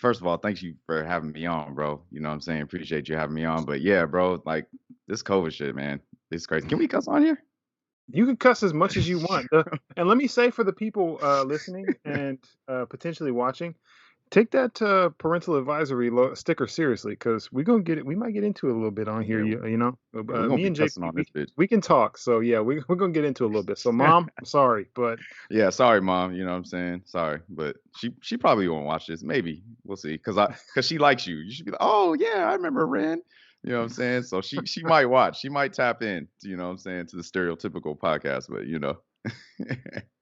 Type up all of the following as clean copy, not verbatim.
First of all, thank you for having me on, bro. You know what I'm saying? Appreciate you having me on. But yeah, bro, like this COVID shit, man. It's crazy. Can we cuss on here? You can cuss as much as you want. And let me say for the people listening and potentially watching, take that parental advisory sticker seriously because we're gonna get it. We might get into it a little bit on here. Yeah, You know, we're gonna me be and cussing JP, on this bitch. we can talk. So yeah, we're gonna get into it a little bit. So mom, I'm sorry, but Yeah, sorry, mom. You know what I'm saying? Sorry, but she probably won't watch this. Maybe we'll see. Cause she likes you. You should be like, oh yeah, I remember Ren. You know what I'm saying? So she might watch. She might tap in. You know what I'm saying, to the stereotypical podcast. But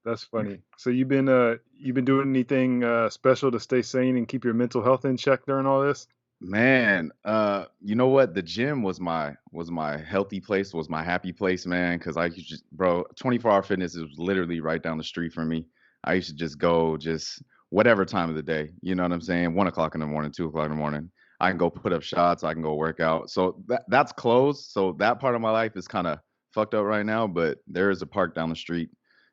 that's funny. So you've been doing anything special to stay sane and keep your mental health in check during all this? Man, you know what? The gym was my healthy place, was my happy place, man. Cause I used to just, bro, 24-hour fitness is literally right down the street from me. I used to just go just whatever time of the day. You know what I'm saying? 1 o'clock in the morning, 2 o'clock in the morning. I can go put up shots, I can go work out. So that's closed. So that part of my life is kind of fucked up right now, but there is a park down the street.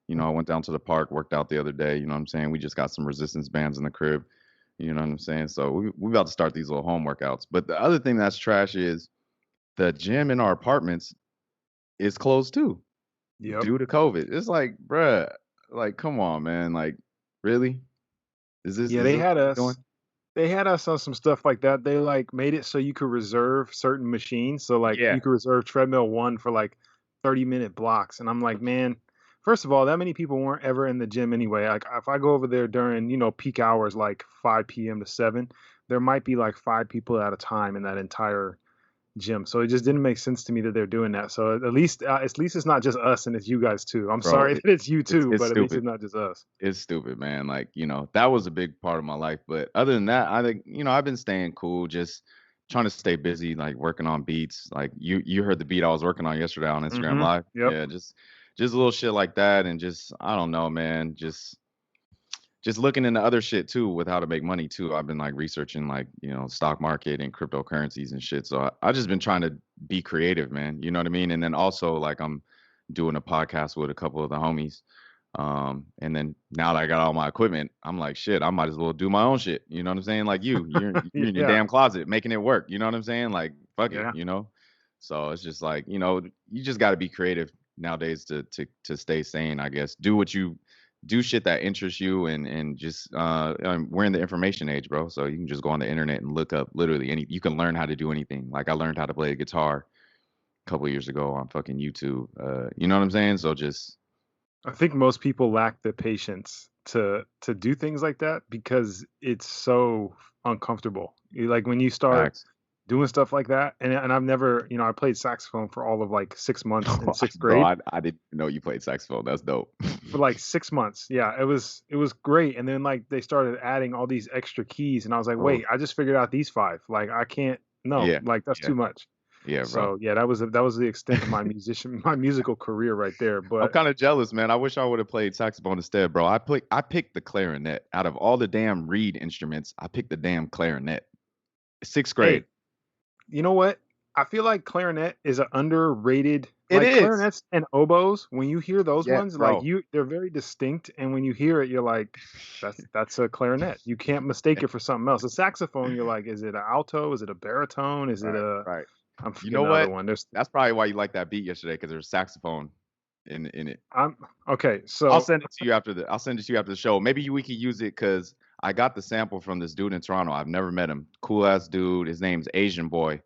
I went down to the park, worked out the other day. You know what I'm saying? We just got some resistance bands in the crib. You know what I'm saying? So we about to start these little home workouts. But the other thing that's trash is the gym in our apartments is closed too Yep. due to COVID. It's like, bruh, like, come on, man. Like, really? Yeah, Is this what we're doing? they had us on some stuff like that. They like made it so you could reserve certain machines. So like Yeah. you could reserve treadmill one for like 30-minute blocks. And I'm like, man, first of all, that many people weren't ever in the gym anyway. Like if I go over there during, peak hours like 5 p.m. to 7, there might be like five people at a time in that entire gym. So it just didn't make sense to me that they're doing that. So at least it's not just us and it's you guys too. I'm Bro, sorry that it's you too, it's but at least stupid. it's not just us. It's stupid, man. Like, that was a big part of my life. But other than that, I think, I've been staying cool, just trying to stay busy, like working on beats. Like you heard the beat I was working on yesterday on Instagram Hmm. Live. Yep. Yeah, just a little shit like that, and just I don't know, man. Just looking into other shit too with how to make money too. I've been like researching like, stock market and cryptocurrencies and shit. So I just been trying to be creative, man. You know what I mean? And then also like I'm doing a podcast with a couple of the homies. And then now that I got all my equipment, I'm like, shit, I might as well do my own shit. You know what I'm saying? Like you're in your Yeah. damn closet making it work. You know what I'm saying? Like, fuck it, Yeah. So it's just like, you just gotta be creative nowadays to stay sane, I guess. Do shit that interests you and just we're in the information age, bro. So you can just go on the internet and look up literally you can learn how to do anything. Like I learned how to play a guitar a couple of years ago on fucking YouTube. You know what I'm saying? So just I think most people lack the patience to do things like that because it's so uncomfortable. Like when you start facts. doing stuff like that, and I've never, I played saxophone for all of like 6 months in sixth Bro, grade. I didn't even know you played saxophone. That's dope. For like 6 months, yeah, it was great. And then like they started adding all these extra keys, and I was like, Oh, wait, I just figured out these five. Like I can't, no, yeah, like that's yeah, too much. yeah, bro. So yeah, that was the extent of my musical career right there. I'm But kind of jealous, man. I wish I would have played saxophone instead, bro. I picked the clarinet out of all the damn reed instruments. I picked the damn clarinet. Sixth grade. hey, you know what? I feel like clarinet is an underrated, It like is. clarinets and oboes. When you hear those Yeah, ones, like bro. they're very distinct, and when you hear it, you're like, that's a clarinet. You can't mistake it for something else. A saxophone, you're like, is it an alto? Is it a baritone? Is it Right, a? right. I'm You forgetting know the other what? one. There's, That's probably why you liked that beat yesterday because there's saxophone in it. I'm okay. I'll So send it to you after the I'll send it to you after the show. Maybe we could use it because I got the sample from this dude in Toronto. I've never met him. Cool ass dude. His name's Asian Boy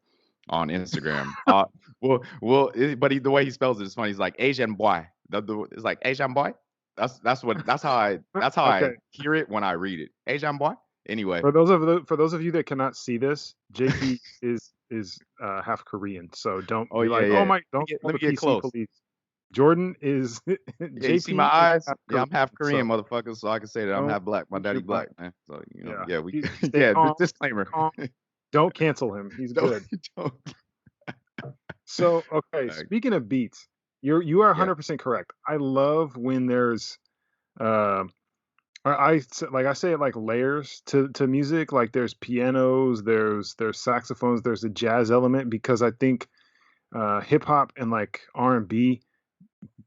on Instagram. But the way he spells it is funny. He's like Asian boy. It's like Asian boy. That's how I okay. hear it when I read it. Asian boy. Anyway. For those of you that cannot see this, JP is half Korean. So don't Oh be yeah, like, oh yeah. my, Let me don't get call let me the get PC close. police. Jordan is Yeah, you see my JP is eyes? half Yeah, I'm Korean. half So Korean, motherfucker, so I can say that I'm don't half black. My lose daddy your mind. black, man. So, Yeah. yeah, we Stay yeah, calm. disclaimer. Calm. Don't cancel him. He's Don't good. don't So okay, uh, speaking of beats, you are yeah. 100% correct. I love when there's uh like I say it like layers to music. Like there's pianos, there's saxophones, there's a jazz element because I think hip hop and like R&B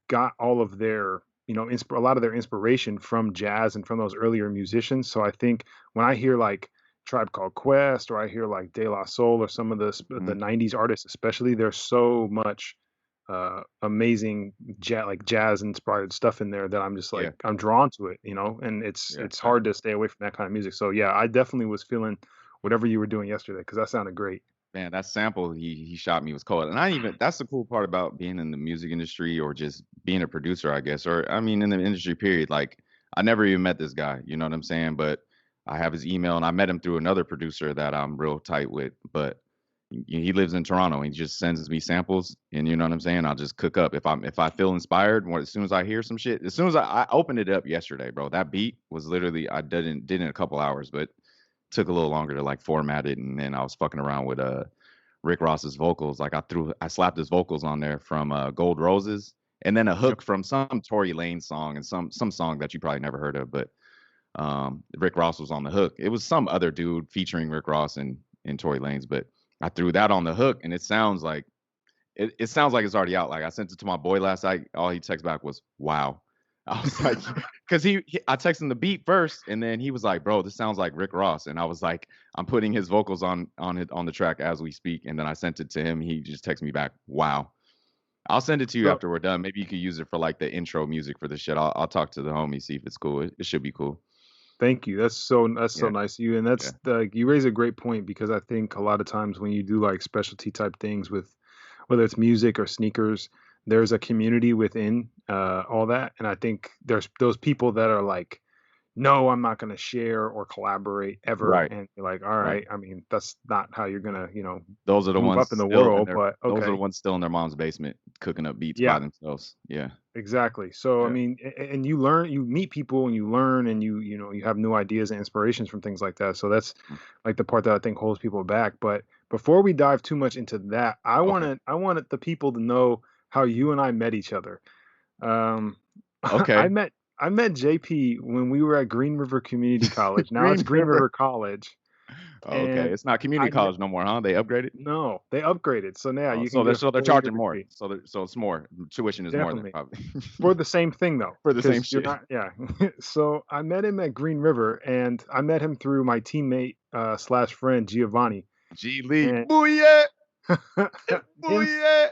got all of their, a lot of their inspiration from jazz and from those earlier musicians. So I think when I hear like Tribe Called Quest, or I hear like De La Soul, or some of the Mhm. '90s artists, especially. There's so much amazing like jazz inspired stuff in there that I'm just like Yeah, I'm drawn to it, and yeah. it's hard to stay away from that kind of music. So yeah, I definitely was feeling whatever you were doing yesterday because that sounded great. Man, that sample he shot me was cold, and I even that's the cool part about being in the music industry or just being a producer, I guess, or I mean in the industry period. Like I never even met this guy, you know what I'm saying? But I have his email, and I met him through another producer that I'm real tight with. But he lives in Toronto, and he just sends me samples, and you know what I'm saying? I'll just cook up if I feel inspired. As soon as I hear some shit, as soon as I opened it up yesterday, bro, that beat was literally I did in a couple hours, but took a little longer to like format it, and then I was fucking around with Rick Ross's vocals. Like I slapped his vocals on there from Gold Roses, and then a Yep. hook from some Tory Lane song and some song that you probably never heard of, but Rick Ross was on the hook. It was some other dude featuring Rick Ross and Tory Lanez, but I threw that on the hook, and it sounds like it's already out. Like I sent it to my boy last night. All he texted back was "Wow." I was like, because I texted him the beat first, and then he was like, "Bro, this sounds like Rick Ross," and I was like, "I'm putting his vocals on the track as we speak," and then I sent it to him. He just texted me back, "Wow." I'll send it to you So after we're done. Maybe you could use it for like the intro music for the shit. I'll talk to the homie see if it's cool. It should be cool. thank you. That's so Yeah, nice of you, and yeah, you raise a great point because I think a lot of times when you do like specialty type things with whether it's music or sneakers, there's a community within all that, and I think there's those people that are like, no, I'm not going to share or collaborate ever, right, and you're like, all right. right. I mean, that's not how you're gonna Those are the move ones up in the still in world, their but those are the okay. ones still in their mom's basement cooking up beats Yeah, by themselves. Yeah, exactly. So I yeah. mean, and you learn, you meet people, and you learn, and you have new ideas and inspirations from things like that. So that's Mm, like the part that I think holds people back. But before we dive too much into that, okay, I wanted the people to know how you and I met each other. Um, I okay. met I met JP when we were at Green River Community College. Now it's Green Green River. River College, Okay, and it's not I community met, college no more, huh? They upgraded. no, they upgraded, so now Oh, you can so get a they're 4 year charging more. degree. So it's more. Tuition is more there Definitely. probably For the same thing though, for the same because you're shit. not, yeah. So I met him at Green River, and I met him through my teammate slash friend Giovanni, G League, and booyah, him, booyah.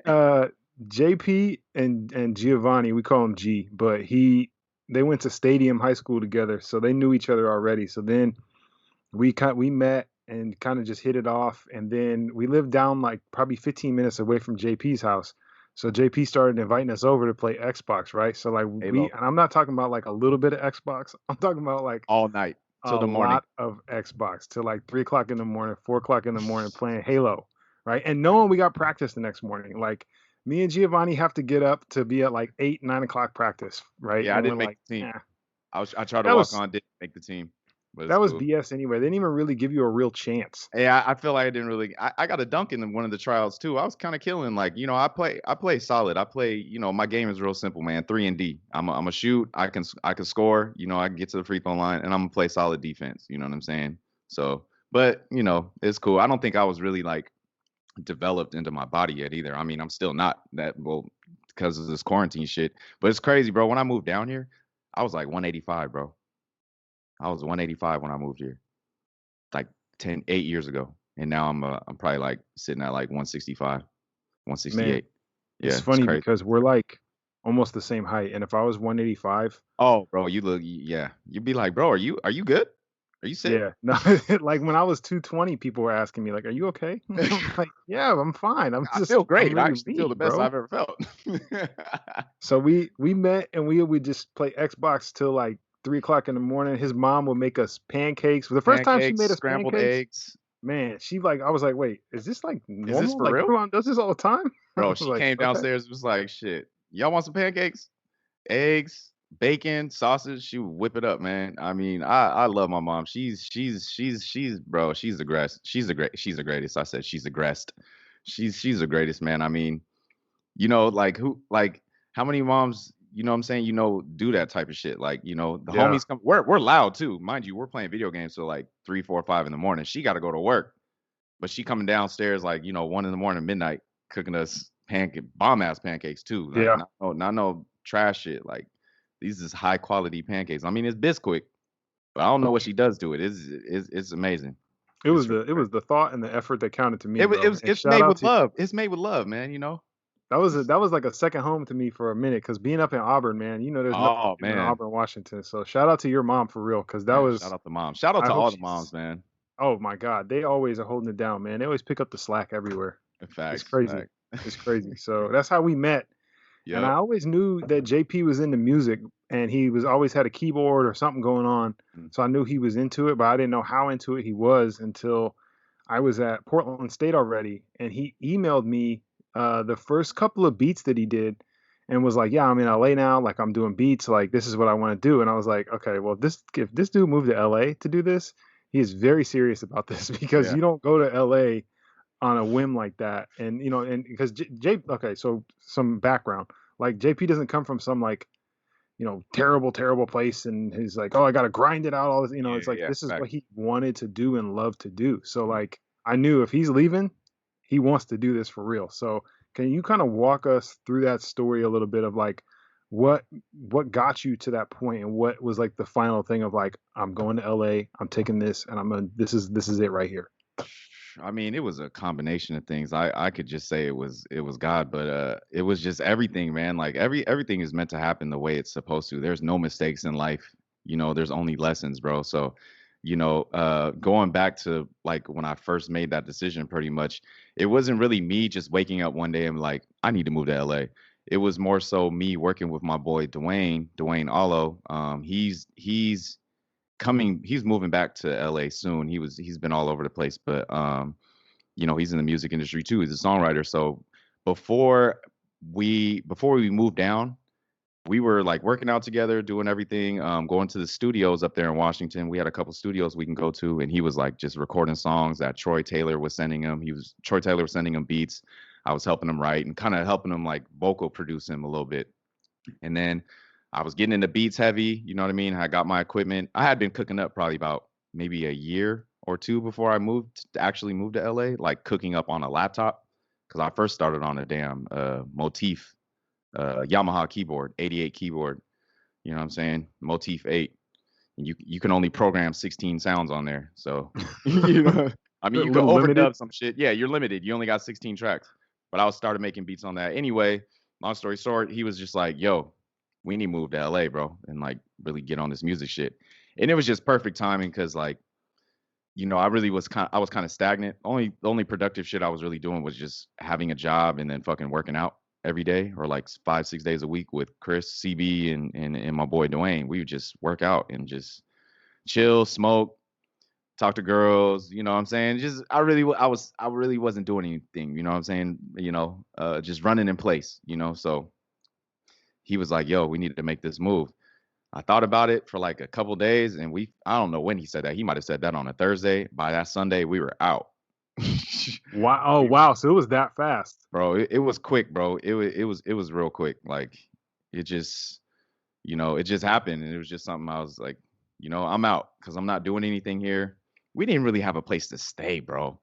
uh, JP and Giovanni, we call him G, but they went to Stadium High School together, so they knew each other already. So then we met and kind of just hit it off, and then we lived down like probably 15 minutes away from JP's house. So JP started inviting us over to play Xbox, right? So like Halo and I'm not talking about like a little bit of Xbox. I'm talking about like all night till a the morning. lot of Xbox till like 3 o'clock in the morning, 4 o'clock in the morning playing Halo, right? And knowing we got practice the next morning. Like me and Giovanni have to get up to be at like 8, 9 o'clock practice, right? Yeah, I And we're didn't make like, the team. yeah, I tried to that walk was on, didn't make the team, but it's that was cool. BS anyway. They didn't even really give you a real chance. Yeah, I feel like I didn't really. I got a dunk in one of the tryouts too. I was kind of killing. Like I play solid. I play. My game is real simple, man. 3 and D. I'm a shoot. I can score. I can get to the free throw line, and I'm gonna play solid defense. You know what I'm saying? So, but it's cool. I don't think I was really like developed into my body yet either. I mean, I'm still not that well because of this quarantine shit. But it's crazy, bro. When I moved down here, I was like 185, bro. I was 185 when I moved here like 8 years ago, and now I'm probably like sitting at like 165, Man, 168. it's Yeah, it's funny crazy. because we're like almost the same height. And if I was 185, Oh, bro, yeah, you'd be like, bro, are you good? Are you sick? yeah, no, like when I was 220, people were asking me, like, are you okay? I'm like, yeah, I'm fine. I feel I'm great. I really actually feel the me, best bro. I've ever felt. So we met and we would just play Xbox till like 3 o'clock in the morning. His mom would make us pancakes. The first time she Pancakes, made us scrambled pancakes, eggs. man, I was like, wait, is this like Is this normal? for Like real, everyone does this all the time? I bro? was She like, came okay. downstairs. Was like, shit. Y'all want some pancakes? Eggs, bacon, sausage. She would whip it up, man. I mean, I love my mom. She's bro. She's the greatest. She's the greatest. I said she's the greatest. She's the greatest, man. I mean, like how many moms, what I'm saying, do that type of shit. Like, the Yeah. homies come. We're loud too, mind you. We're playing video games till like 3, 4, 5 in the morning. She got to go to work, but she coming downstairs like 1 in the morning, midnight, cooking us bomb ass pancakes too. Like Yeah. not no trash shit. Like these is high quality pancakes. I mean, it's Bisquick. I don't know what she does to it. It's amazing. It It's was really the great. thought and the effort that counted to me, It bro. was And it's shout made out with to love. It's made with love, man. You know. that was like a second home to me for a minute because being up in Auburn, man, you know, there's nothing Oh to do in man, Auburn, Washington. So shout out to your mom for real, because that man. Shout was. out to mom. Shout out I to hope all the moms, she's. man. Oh my God, they always are holding it down, man. They always pick up the slack everywhere. It's Facts, crazy. facts. It's crazy. So that's how we met. And I Yep. always knew that JP was into music and he was always had a keyboard or something going on. Mm. So I knew he was into it, but I didn't know how into it he was until I was at Portland State already. And he emailed me the first couple of beats that he did and was like, "Yeah, I'm in LA now. Like I'm doing beats. Like this is what I want to do." And I was like, "Okay, well, if this dude moved to LA to do this, he is very serious about this because Yeah. you don't go to LA on a whim like that." And you know, and because okay, so some background, like JP doesn't come from some like terrible place, and he's like, "Oh, I gotta grind it out." All this, Yeah. it's like Yeah. this is what Facts. he wanted to do and loved to do. So Mm. like, I knew if he's leaving, he wants to do this for real. So can you kind of walk us through that story a little bit of like what what got you to that point and what was like the final thing of like, I'm going to LA, I'm taking this, and I'm gonna this is it right here. I mean, it was a combination of things. I could just say it was God, but it was just everything, man. Like everything is meant to happen the way it's supposed to. There's no mistakes in life. There's only lessons, bro. So, going back to like when I first made that decision, pretty much, it wasn't really me just waking up one day and like, I need to move to LA. It was more so me working with my boy Dwayne Allo. He's moving back to LA soon. He's been all over the place, but he's in the music industry too. He's a songwriter. So before before we moved down, we were like working out together, doing everything, going to the studios up there in Washington. We had a couple studios we can go to, and he was like just recording songs that Troy Taylor was sending him beats. I was helping him write and kind of helping him like vocal produce him a little bit. And then I was getting into beats heavy, you know what I mean? I got my equipment. I had been cooking up probably about maybe a year or two before I actually moved to LA, like cooking up on a laptop. Cause I first started on a damn Motif Yamaha keyboard, 88 keyboard. You know what I'm saying? Motif 8. And you can only program 16 sounds on there. So, I A mean, you can little limited. overdub some shit. Yeah, you're limited. You only got 16 tracks. But I was started making beats on that. Anyway, long story short, he was just like, "Yo, we need to move to LA, bro, and like really get on this music shit." And it was just perfect timing because like, I was kind of stagnant. The only productive shit I was really doing was just having a job and then fucking working out every day or like 5, 6 days a week with Chris, CB, and my boy Dwayne. We would just work out and just chill, smoke, talk to girls. You know what I'm saying? Just I really wasn't doing anything. You know what I'm saying? Just running in place. So he was like, "Yo, we needed to make this move." I thought about it for like a couple days, and I don't know when he said that. He might have said that on a Thursday. By that Sunday, we were out. Wow. Oh We- wow. So it was that fast. bro, it was quick, bro. It was real quick. Like it just, it just happened, and it was just something I was like, I'm out because I'm not doing anything here. We didn't really have a place to stay, bro.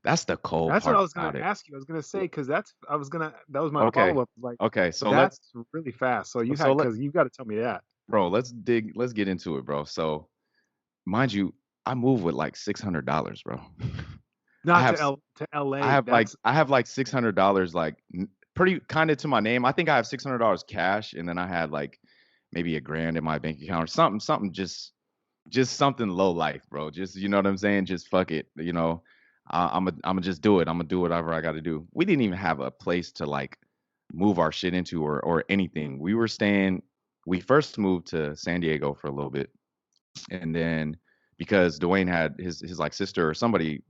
That's the cold That's what part I was gonna about it. ask you. I was gonna say because that was my Okay, follow up. Like okay. So that's really fast. So so let, you got to tell me that. bro. Let's get into it, bro. So mind you, I moved with like $600, bro. I Not have To LA. That's I have like $600 like pretty kind of to my name. I think I have $600 cash, and then I had like maybe a grand in my bank account or something just something low life, bro. Just you know what I'm saying? Just fuck it, I'm gonna just do it. I'm gonna do whatever I got to do. We didn't even have a place to like move our shit into or anything. We first moved to San Diego for a little bit, and then because Dwayne had his like sister or somebody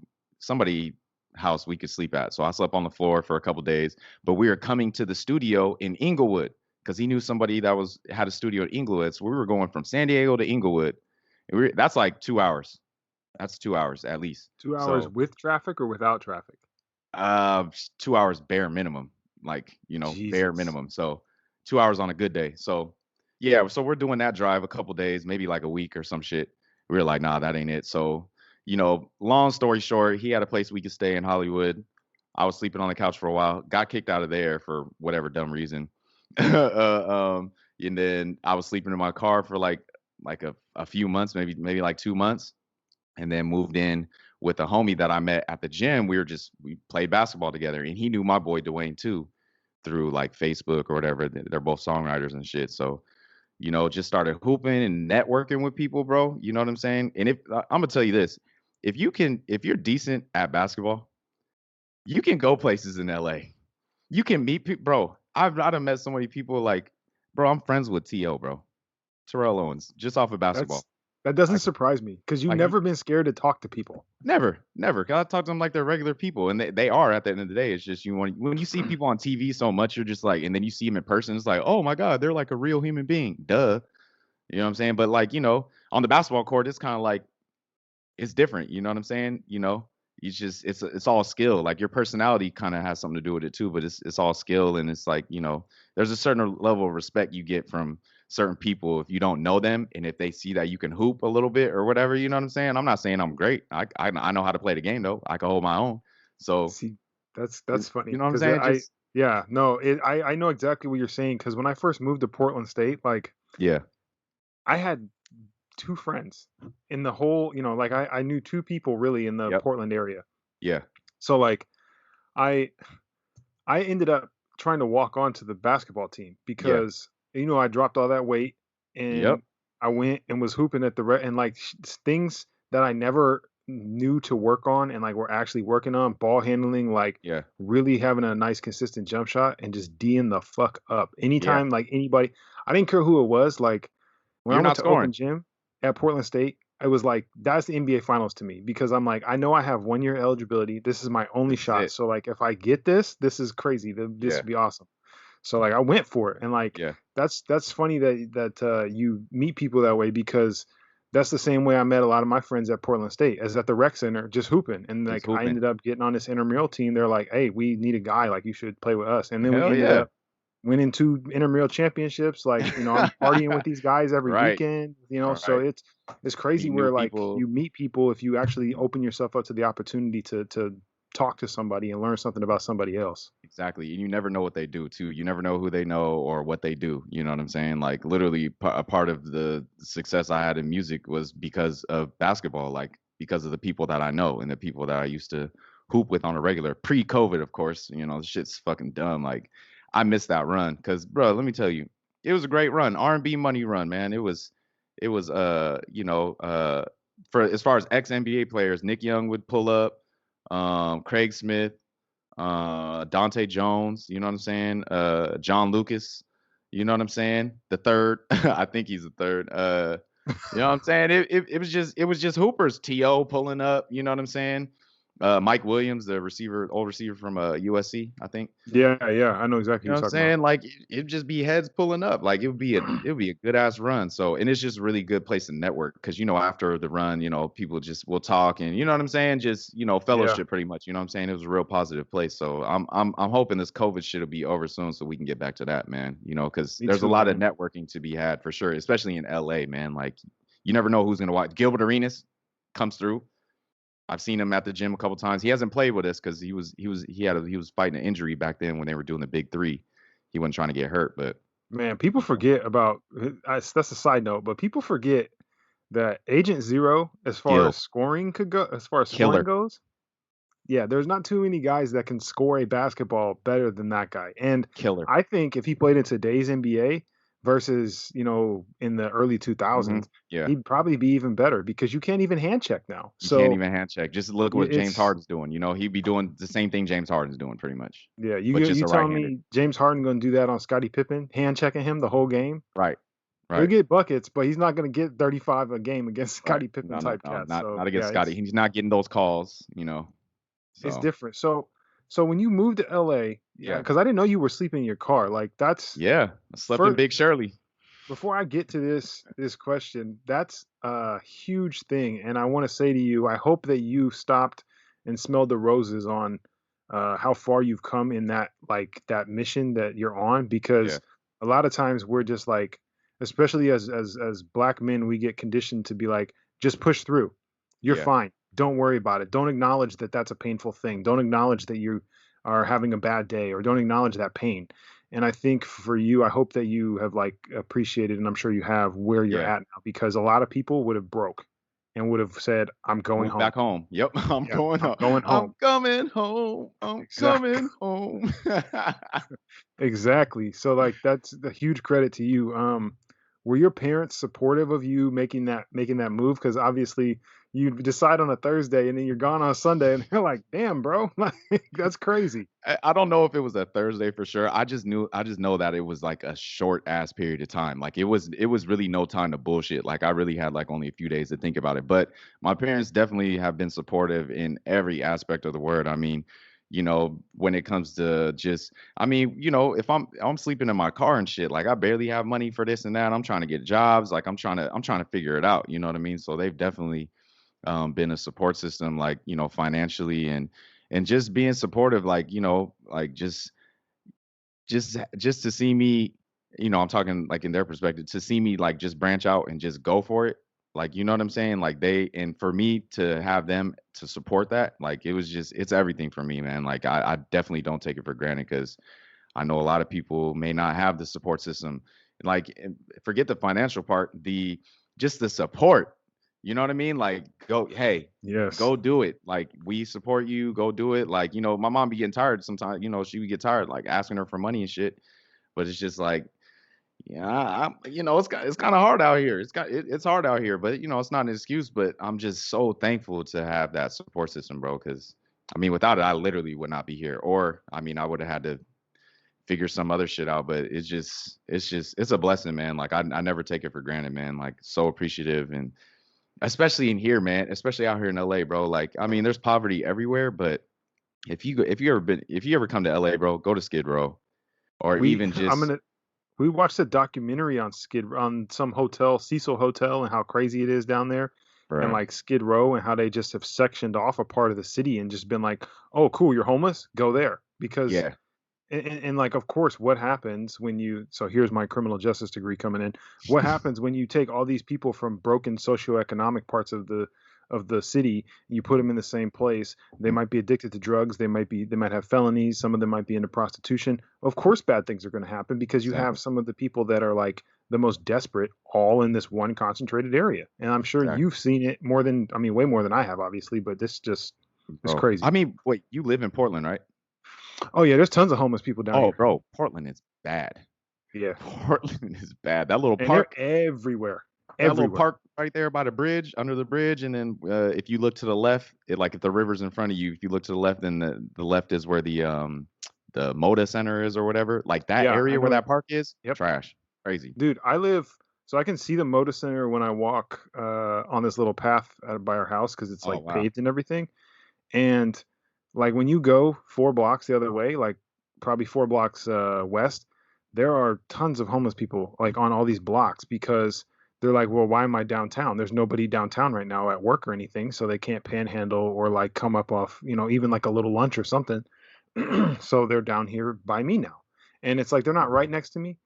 house we could sleep at. So I slept on the floor for a couple days, but we were coming to the studio in Inglewood because he knew somebody that was had a studio in Inglewood. So we were going from San Diego to Inglewood. And that's like 2 hours. That's 2 hours at least. 2 hours So with traffic or without traffic. 2 hours bare minimum, like bare Jesus. minimum. So 2 hours on a good day. So yeah, so we're doing that drive a couple days, maybe like a week or some shit. We were like, nah, that ain't it. So long story short, he had a place we could stay in Hollywood. I was sleeping on the couch for a while, got kicked out of there for whatever dumb reason. And then I was sleeping in my car for like like a few months, maybe like 2 months, and then moved in with a homie that I met at the gym. We played basketball together, and he knew my boy Dwayne too through like Facebook or whatever. They're both songwriters and shit. So just started hooping and networking with people, bro. You know what I'm saying? And if I'm gonna tell you this, if you're decent at basketball, you can go places in LA. You can meet people, bro. I've met so many people like, bro, I'm friends with T.O., bro. Terrell Owens, just off of That's basketball. that doesn't Like, surprise me because you've like never been scared to talk to people. never. 'Cause I talk to them like they're regular people, and they are at the end of the day. It's just when you see people on TV so much, you're just like, and then you see them in person, it's like, oh my god, they're like a real human being. Duh, you know what I'm saying? But like, on the basketball court, it's kind of like it's different. You know what I'm saying? It's all skill. Like your personality kind of has something to do with it too, but it's all skill, and it's like there's a certain level of respect you get from certain people if you don't know them, and if they see that you can hoop a little bit or whatever. You know what I'm saying? I'm not saying I'm great. I know how to play the game though. I can hold my own. So See, that's you funny know what I'm because saying? Just yeah, no, I know exactly what you're saying because when I first moved to Portland State, like yeah, I had two friends in the whole, like I knew two people really in the yep, Portland area. yeah, So like I I ended up trying to walk on to the basketball team yeah, because I dropped all that weight yep, and I went and was hooping at and like things that I never knew to work on and like we're actually working on ball handling, like yeah, really having a nice consistent jump shot and just D'ing the fuck up. yeah. Anytime like anybody, I didn't care who it was. Like when I You're went not to scoring. open gym at Portland State, I was like, that's the NBA finals to me because I'm like, I know I have 1 year eligibility. This is my only This is shot. it. So like if I get this, this is crazy. This Yeah, would be awesome. So like I went for it. And like yeah. that's funny that you meet people that way because that's the same way I met a lot of my friends at Portland State as at the rec center just hooping. And Just like I hooping. ended up getting on this intramural team. They're like, hey, we need a guy, like you should play with us. And then we Hell ended yeah. up winning two intramural championships. Like, I'm partying with these guys every Right. weekend, so Right. it's crazy Meet new where like people. you meet people if you actually open yourself up to the opportunity to talk to somebody and learn something about somebody else. Exactly. And you never know what they do too. You never know who they know or what they do. You know what I'm saying? Like literally a part of the success I had in music was because of basketball, like because of the people that I know and the people that I used to hoop with on a regular pre-COVID, of course. This shit's fucking dumb. Like I missed that run cuz bro, let me tell you, it was a great run. R&B money run, man. It was for as far as ex NBA players, Nick Young would pull up, Craig Smith, Dante Jones, you know what I'm saying? John Lucas, you know what I'm saying? The third, I think he's the third. You know what I'm saying? It was just hoopers. To pulling up, you know what I'm saying? Mike Williams, the receiver, old receiver from USC, I think. Yeah, yeah, I know exactly You know what what I'm you're talking about. saying? Like it'd just be heads pulling up. Like it would be a good ass run. So and it's just a really good place to network because after the run, people just will talk and you know what I'm saying? Just, Yeah, fellowship pretty much. You know what I'm saying? It was a real positive place. So I'm hoping this COVID shit will be over soon so we can get back to that, man. Because me there's a too, lot of man. networking to be had for sure, especially in LA, man. Like you never know who's gonna watch. Gilbert Arenas comes through. I've seen him at the gym a couple times. He hasn't played with us because he was fighting an injury back then when they were doing the big three. He wasn't trying to get hurt, but Man, people forget about that's a side note, but people forget that Agent Zero, as far as skill, scoring could go, as far as scoring killer, goes, yeah, there's not too many guys that can score a basketball better than that guy. And killer. I think if he played in today's NBA versus, in the early Hmm. 2000s, Yeah, he'd probably be even better because you can't even hand check now. you can't So even hand check. Just look what James it's Harden's doing. He'd be doing the same thing James Harden's doing pretty much, yeah, but just you a telling right-handed. me James Harden going to do that on Scottie Pippen, hand checking him the whole game? Right, He'll right, get buckets, but he's not going to get 35 a game against right. Scottie Pippen No, no, type no, cats. not So not yeah, against Scotty. He's not getting those calls. it's So different. So when you moved to LA, yeah, yeah, because I didn't know you were sleeping in your car. Like that's yeah. I slept in for Big Shirley. before I get to this question, that's a huge thing, and I want to say to you, I hope that you stopped and smelled the roses on how far you've come in that mission that you're on, Yeah, because a lot of times we're just like, especially as black men, we get conditioned to be like, just push through, you're yeah, fine, don't worry about it, don't acknowledge that that's a painful thing, don't acknowledge that you are having a bad day, or don't acknowledge that pain. And I think for you, I hope that you have like appreciated, and I'm sure you have, where you're Yeah. at now, because a lot of people would have broke and would have said, "I'm going Move home." back home. Yep. I'm Yeah, going I'm home. going home. I'm coming home. I'm Exactly. coming home. Exactly. So like that's the huge credit to you. Were your parents supportive of you making that move? Because obviously you decide on a Thursday and then you're gone on a Sunday, and they're like, "Damn, bro, like that's crazy." I don't know if it was a Thursday for sure. I just know that it was like a short ass period of time. Like it was really no time to bullshit. Like I really had like only a few days to think about it. But my parents definitely have been supportive in every aspect of the word. I mean, when it comes to just I mean, if I'm sleeping in my car and shit, like I barely have money for this and that. I'm trying to get jobs, like I'm trying to figure it out, you know what I mean? So they've definitely been a support system, like financially and just being supportive, like like just to see me, I'm talking like in their perspective, to see me like just branch out and just go for it, like you know what I'm saying, like and for me to have them to support that, like it's everything for me, man. Like I definitely don't take it for granted because I know a lot of people may not have the support system. Like, forget the financial part, just the support. You know what I mean? Like, go, hey, Yes. go do it. Like, we support you. Go do it. Like, my mom be getting tired sometimes. She would get tired, like asking her for money and shit. But it's just like, yeah, it's kind of hard out here. It's hard out here, but it's not an excuse. But I'm just so thankful to have that support system, bro. Because I mean, without it, I literally would not be here. Or I mean, I would have had to figure some other shit out. But it's a blessing, man. Like I never take it for granted, man. Like so appreciative, and especially in here, man. Especially out here in LA, bro. Like I mean, there's poverty everywhere, but if you ever come to LA, bro, go to Skid Row or We even I'm just gonna we watched a documentary on some hotel, Cecil Hotel, and how crazy it is down there, and bruh. like Skid Row, and how they just have sectioned off a part of the city and just been like, "Oh, cool, you're homeless? Go there." Because Yeah, and like, of course, what happens when you so here's my criminal justice degree coming in. What happens when you take all these people from broken socioeconomic parts of the city, you put them in the same place? They mm, might be addicted to drugs, they might have felonies, some of them might be into prostitution. Of course bad things are going to happen because you have exactly, some of the people that are like the most desperate all in this one concentrated area. And I'm sure exactly, you've seen it more than, I mean, way more than I have, obviously, but this just is bro. I crazy. mean, wait, you live in Portland, right? Oh yeah, there's tons of homeless people down Oh, here. bro, Portland is bad. Yeah. Portland is bad. That little And they're park, everywhere, that little everywhere. park right there by the bridge, under the bridge, and then if you look to the left, like if the river's in front of you, if you look to the left, then the left is where the Moda Center is or whatever. Like that Yeah, I area where know. that park is, Yep. trash, crazy. Dude, I live so I can see the Moda Center when I walk on this little path by our house because it's Oh like wow, paved and everything. And like when you go 4 blocks the other way, like probably 4 blocks west, there are tons of homeless people like on all these blocks because they're like, well, why am I downtown? There's nobody downtown right now at work or anything, so they can't panhandle or like come up off, even like a little lunch or something. So they're down here by me now. And it's like they're not right next to me.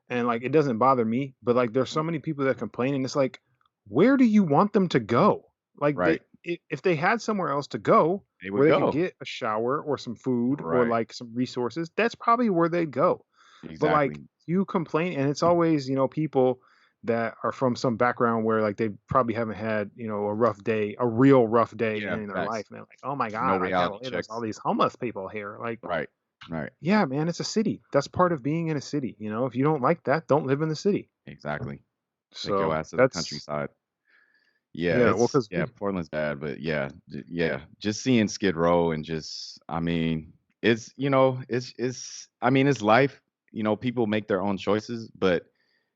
And like it doesn't bother me, but like there's so many people that complain, and it's like, where do you want them to go? Like right? if they had somewhere else to go They where would they could go, get a shower or some food or right? like some resources, that's probably where they'd go. But like Exactly. you complain, and it's always, people that are from some background where like they probably haven't had, a rough day, a real rough day Yeah, in their life. facts. And they're like, oh my No God, I can't reality believe there's all checks. these homeless people here. Like, Right, right. yeah, man, it's a city. That's part of being in a city. If you don't like that, don't live in the city. Exactly. Take your So ass to the that's countryside. Yeah, yeah, well, because yeah, Portland's bad, but yeah, yeah, just seeing Skid Row and just, I mean, I mean, it's life. People make their own choices, but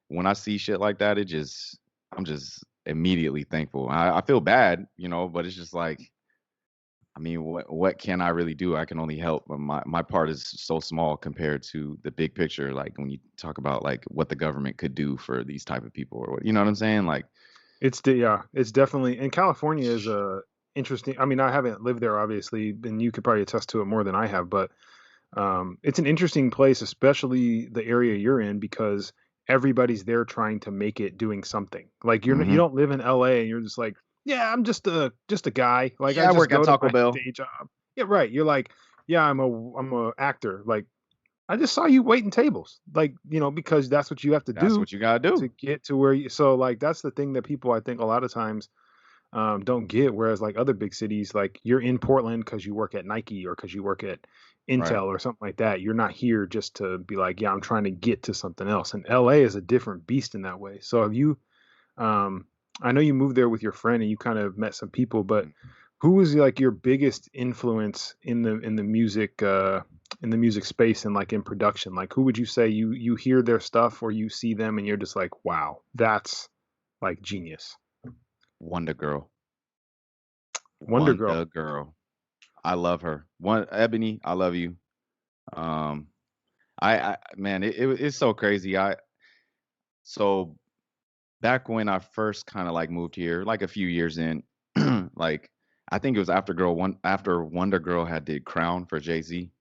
when I see shit like that, I'm just immediately thankful. I feel bad, but it's just like, I mean, what can I really do? I can only help, but my part is so small compared to the big picture. Like when you talk about like what the government could do for these type of people, or what, you know what I'm saying? Like, yeah, it's definitely, and California is a interesting. I mean, I haven't lived there, obviously, and you could probably attest to it more than I have, but it's an interesting place, especially the area you're in, because everybody's there trying to make it doing something. Like you hmm don't live in LA and you're just like, yeah, I'm just a guy. Like I yeah, I just work at go to Taco my Bell. day job. Yeah, right. You're like, yeah, I'm a actor. Like I just saw you waiting tables, like, because that's what you have to That's do what you gotta to do. get to where you. So like that's the thing that people I think a lot of times don't get. Whereas like other big cities, like you're in Portland because you work at Nike or because you work at Right. Intel or something like that. You're not here just to be like, yeah, I'm trying to get to something else. And LA is a different beast in that way. So have you? Um, I know you moved there with your friend and you kind of met some people, but Mhm. who was like your biggest influence in the music space and like in production? Like who would you say you hear their stuff or you see them and you're just like, wow, that's like genius. Wonder Girl. Wonder Girl. Wonder Girl. I love her. One Ebony, I love you. Um, I man, it's so crazy. So back when I first kind of like moved here, like a few years in, like I think it was after Wonder Girl had did Crown for Jay-Z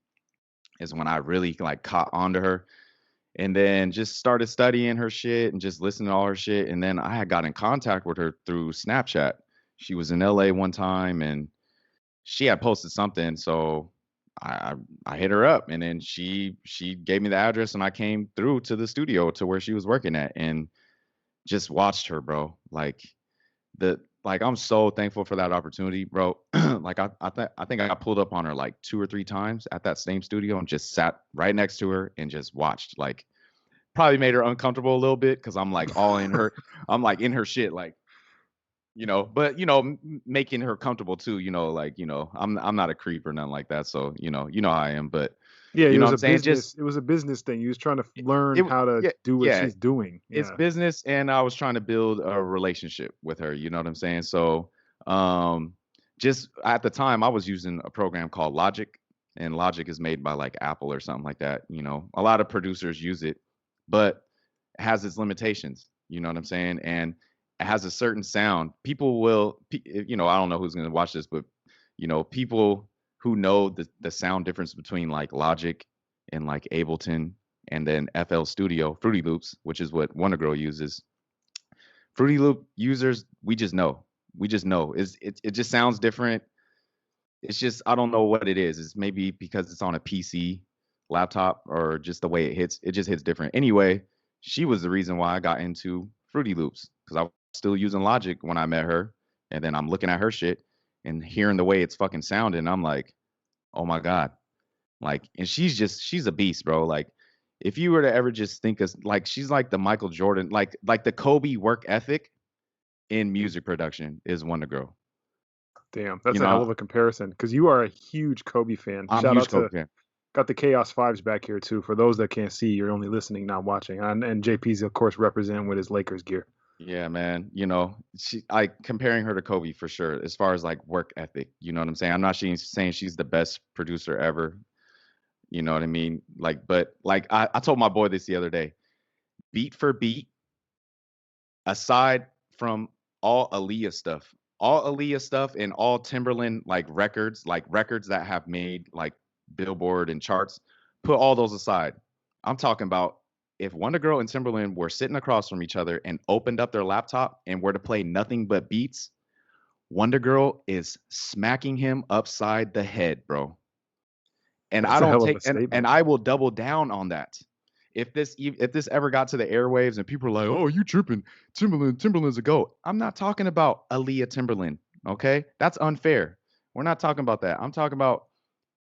is when I really like caught onto her and then just started studying her shit and just listening to all her shit. And then I had got in contact with her through Snapchat. She was in LA one time and she had posted something, so I I hit her up, and then she gave me the address, and I came through to the studio to where she was working at, and just watched her, bro. Like I'm so thankful for that opportunity, bro. Like I think I pulled up on her like 2 or 3 times at that same studio and just sat right next to her and just watched. Like probably made her uncomfortable a little bit because I'm like all in her, I'm like in her shit, like but making her comfortable too, like, I'm not a creep or nothing like that. So, how I am, but Yeah, you know what I'm saying? Just it was a business thing. You was trying to learn it, how to yeah, do what yeah, she's doing. it's Yeah. business and I was trying to build a relationship with her, you know what I'm saying? So, um just at the time I was using a program called Logic, and Logic is made by like Apple or something like that, A lot of producers use it, but it has its limitations, you know what I'm saying? And it has a certain sound. I don't know who's going to watch this, but people who know the sound difference between like Logic and like Ableton and then FL Studio, Fruity Loops, which is what Wonder Girl uses. Fruity Loop users, we just know. We just know. It just sounds different. It's just I don't know what it is. It's maybe because it's on a PC laptop or just the way it hits. It just hits different. Anyway, she was the reason why I got into Fruity Loops because I was still using Logic when I met her, and then I'm looking at her shit and hearing the way it's fucking sounding. I'm like, oh my god, like, and she's a beast, bro. Like, if you were to ever just think of like she's like the Michael Jordan, like the Kobe work ethic in music production is Wonder Girl. Damn, You that's a hell know, of a comparison because you are a huge Kobe fan. I'm a Shout huge out Kobe to fan. got the Chaos Fives back here too. For those that can't see, you're only listening, not watching. And JP's of course representing with his Lakers gear. Yeah, man. I comparing her to Kobe for sure, as far as like work ethic. You know what I'm saying? I'm not saying she's the best producer ever. You know what I mean? Like, but like I told my boy this the other day. Beat for beat, aside from all Aaliyah stuff and all Timberland like records that have made like Billboard and charts, put all those aside. I'm talking about if Wonder Girl and Timberland were sitting across from each other and opened up their laptop and were to play nothing but beats, Wonder Girl is smacking him upside the head, bro. And I That's a don't hell of take a and statement. I will double down on that. If this ever got to the airwaves and people are like, "Oh, you tripping? Timberland's a goat." I'm not talking about Aaliyah Timberland, okay? That's unfair. We're not talking about that. I'm talking about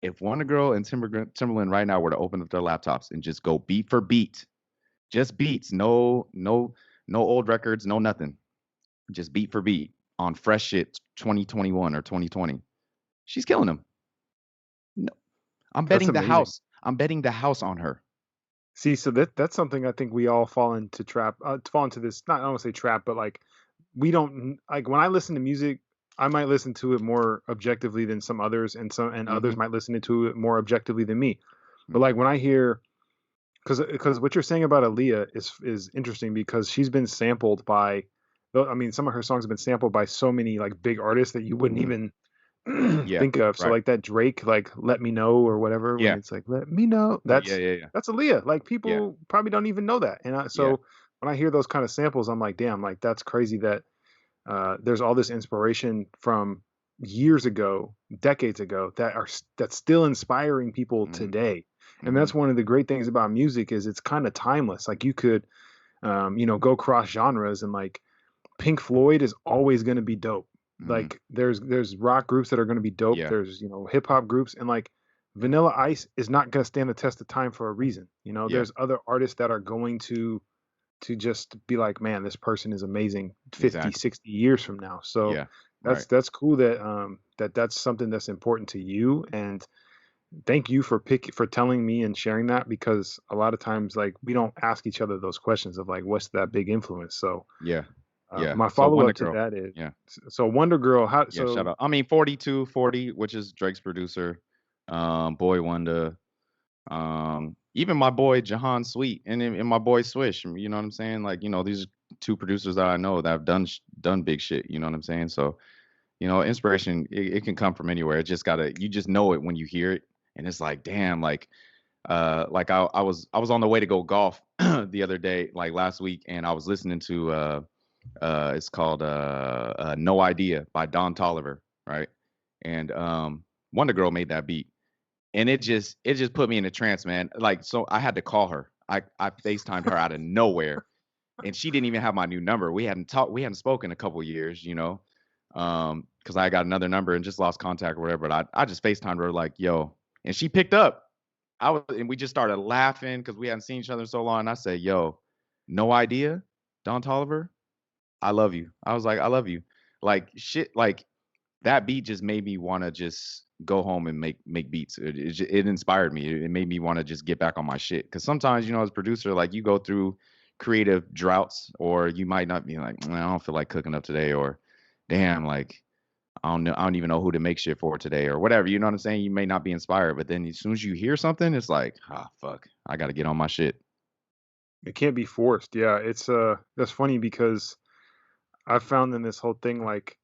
if Wonder Girl and Timberland right now were to open up their laptops and just go beat for beat, just beats, no old records, no nothing, just beat for beat on fresh shit, 2021 or 2020. She's killing them. No, I'm That's betting the amazing. house. I'm betting the house on her. See, so that's something I think we all fall into this. Not I don't want to say trap, but like we don't like when I listen to music, I might listen to it more objectively than some others, and others Mhm, might listen to it more objectively than me. But mhm. like when I hear because what you're saying about Aaliyah is interesting because she's been sampled by, I mean, some of her songs have been sampled by so many like big artists that you wouldn't even Yeah, think of. So right. like that Drake, like "Let Me Know" or whatever, when Yeah. it's like "Let Me Know," Yeah, yeah, yeah. that's Aaliyah. Like Yeah, people probably don't even know that. yeah. So when I hear those kind of samples, I'm like, damn, like that's crazy that there's all this inspiration from years ago, decades ago, that's still inspiring people Mhm. today. And Mhm. that's one of the great things about music is it's kind of timeless. Like you could, go cross genres, and like Pink Floyd is always going to be dope. Mhm. Like there's rock groups that are going to be dope. Yeah. There's, hip hop groups, and like Vanilla Ice is not going to stand the test of time for a reason. Yeah. There's other artists that are going to just be like, man, this person is amazing 50, Exactly. 60 years from now. So Yeah. that's Right. that's cool that that's something that's important to you. And thank you for telling me and sharing that, because a lot of times like we don't ask each other those questions of like what's that big influence. So Yeah. Yeah. my So follow Wonder up to Girl. that is, Yeah. so Wonder Girl, how Yeah, shout so out. I mean 42, 40, which is Drake's producer. Boy Wonder. Even my boy Jahan Sweet and my boy Swish, you know what I'm saying? Like, these are two producers that I know that have done big shit, you know what I'm saying? So, inspiration it can come from anywhere. It just gotta you just know it when you hear it. And it's like, damn, like I was on the way to go golf the other day, like last week, and I was listening to it's called No Idea by Don Tolliver, right? And Wonder Girl made that beat, and it just put me in a trance, man. Like, so I had to call her. I FaceTimed her out of nowhere, and she didn't even have my new number. We hadn't spoken a couple years, because I got another number and just lost contact or whatever. But I just FaceTimed her like, yo, and she picked up. And we just started laughing because we hadn't seen each other in so long. And I said, yo, No Idea, Don Tolliver, I love you. I was like, I love you. Like shit, like that beat just made me want to just go home and make beats. It inspired me. It made me want to just get back on my shit. Because sometimes, as a producer, like you go through creative droughts, or you might not be like, "Nah, I don't feel like cooking up today, or damn, like I don't know, I don't even know who to make shit for today, or whatever. You know what I'm saying? You may not be inspired, but then as soon as you hear something, it's like, ah, fuck, I got to get on my shit. it can't be forced. Yeah, it's that's funny because I've found in this whole thing, like,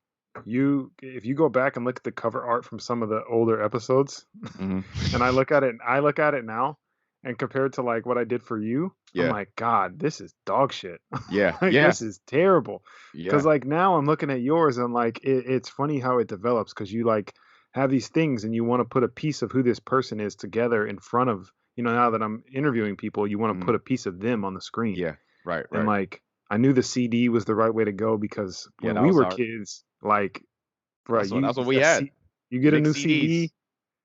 if you go back and look at the cover art from some of the older episodes, Hmm. and I look at it now, and compared to like what I did for you, I'm Yeah, like, God, this is dog shit. yeah, Like yeah, this is terrible. Because yeah. like now I'm looking at yours, and like it's funny how it develops, because you like have these things and you want to put a piece of who this person is together in front of, now that I'm interviewing people, you want to Mhm. put a piece of them on the screen. Yeah, right, And right. like I knew the CD was the right way to go, because Yeah, when that we was were hard. kids, like, right, That's what we had. you get a Big new CDs. CD,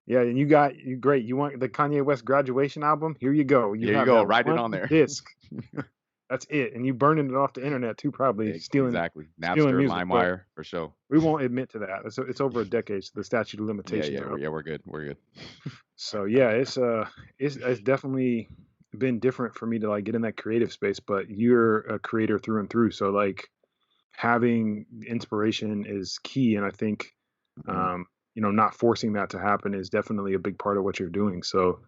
yeah, and great. You want the Kanye West graduation album? Here you go. You Here you have go. that Write it one on there. disc. That's it. And you burning it off the internet too, probably Exactly. stealing Napster, music. But LimeWire, for sure. we won't admit to that. It's over a decade, so the statute of Yeah, limitations yeah, are up. yeah. We're good. We're good. So yeah, it's definitely been different for me to like get in that creative space. But you're a creator through and through, so like having inspiration is key. And I think Mhm. not forcing that to happen is definitely a big part of what you're doing. So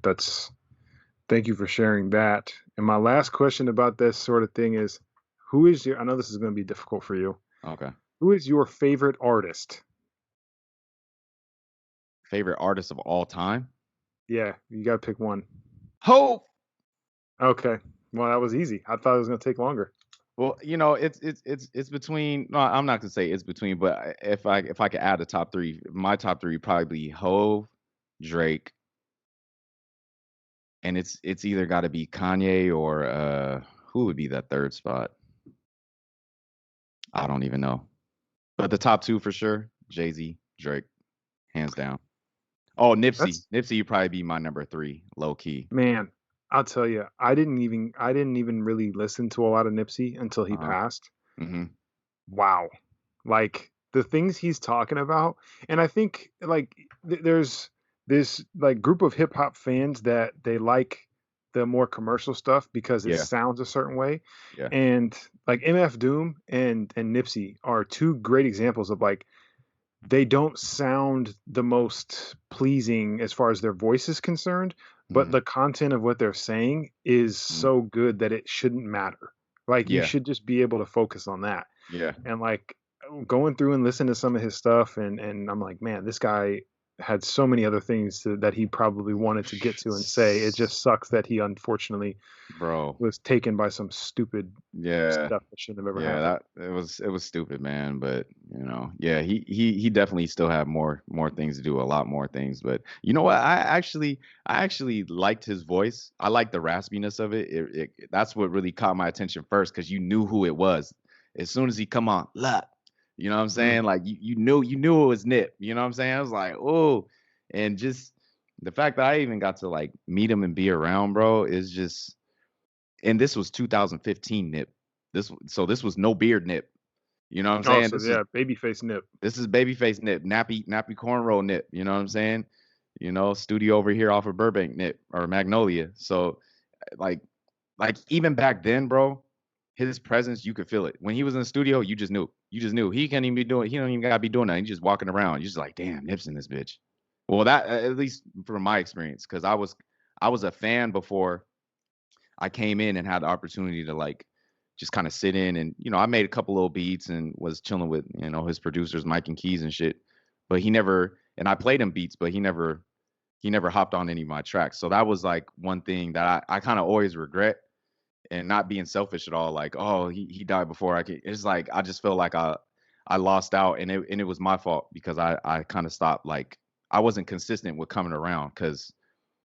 thank you for sharing that. And my last question about this sort of thing is, I know this is going to be difficult for you. Okay. Who is your favorite artist? Favorite artist of all time? Yeah, you got to pick one. Hope. Okay. Well, that was easy. I thought it was going to take longer. Well, it's between. No, I'm not gonna say it's between, but if I could add a top three, my top three would probably be Hove, Drake, and it's either got to be Kanye or who would be that third spot? I don't even know. But the top two for sure, Jay Z, Drake, hands down. Oh, Nipsey. That's Nipsey would probably be my number three, low key. Man, I'll tell you, I didn't even really listen to a lot of Nipsey until he Uh-huh. passed. Mhm. Wow. Like the things he's talking about. And I think like there's this like group of hip hop fans that they like the more commercial stuff because it Yeah. sounds a certain way. Yeah. And like MF Doom and Nipsey are two great examples of like they don't sound the most pleasing as far as their voice is concerned, but Mhm. the content of what they're saying is Mhm. so good that it shouldn't matter. Like you Yeah. should just be able to focus on that. Yeah. And like going through and listening to some of his stuff, and I'm like, man, this guy, had so many other things that he probably wanted to get to and say. It just sucks that he unfortunately Bro. was taken by some stupid Yeah. stuff that shouldn't have ever Yeah, happened. that it was stupid, man. But yeah, he definitely still had more things to do, a lot more things. But you know what? I actually liked his voice. I liked the raspiness of it. That's what really caught my attention first, because you knew who it was as soon as he come on. Look, you know what I'm Mm. saying? Like you knew it was Nip. You know what I'm saying? I was like, oh, and just the fact that I even got to like meet him and be around, bro, is just. And this was 2015 Nip. This was no beard Nip. You know what I'm Oh, saying? so This is yeah, babyface Nip. this is babyface Nip, nappy cornrow Nip. You know what I'm saying? Studio over here off of Burbank Nip or Magnolia. So like even back then, bro, his presence, you could feel it. When he was in the studio, you just knew. You just knew he can't even be doing. He don't even gotta be doing that. He's just walking around. You're just like, damn, Nip's in this bitch. Well, that at least from my experience, because I was a fan before I came in and had the opportunity to like just kind of sit in, and I made a couple little beats and was chilling with his producers Mike and Keys and shit. But he never, and I played him beats, but he never hopped on any of my tracks. So that was like one thing that I kind of always regret, and not being selfish at all. Like, oh, he died before I could. It's like I just feel like I lost out, and it was my fault because I kind of stopped, like I wasn't consistent with coming around, because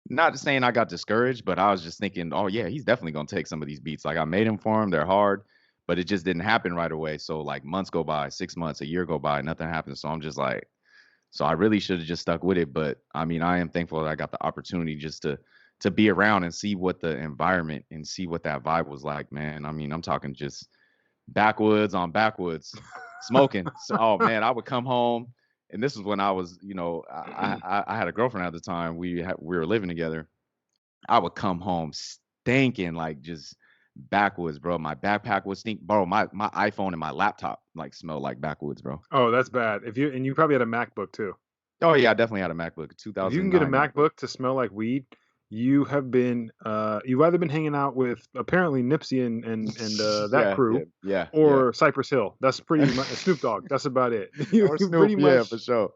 not saying I got discouraged, but I was just thinking, oh yeah, he's definitely gonna take some of these beats. Like I made him for him, they're hard, but it just didn't happen right away. So like months go by, 6 months, a year go by, nothing happens. So I'm just like, so I really should have just stuck with it. But I mean, I am thankful that I got the opportunity just to be around and see what the environment and see what that vibe was like, man. I mean, I'm talking just backwoods on backwoods, smoking. So, oh man, I would come home, and this was when I was, I had a girlfriend at the time. We were living together. I would come home stinking like just backwoods, bro. My backpack would stink, bro. My iPhone and my laptop like smell like backwoods, bro. Oh, that's bad. You probably had a MacBook too. Oh yeah, I definitely had a MacBook, If you can get a 2009 MacBook. MacBook to smell like weed, you've either been hanging out with apparently Nipsey and that Yeah, yeah, crew, yeah, yeah. or Cypress Hill. That's pretty much Snoop Dogg. That's about it. You Or pretty Snoop, yeah, much for sure.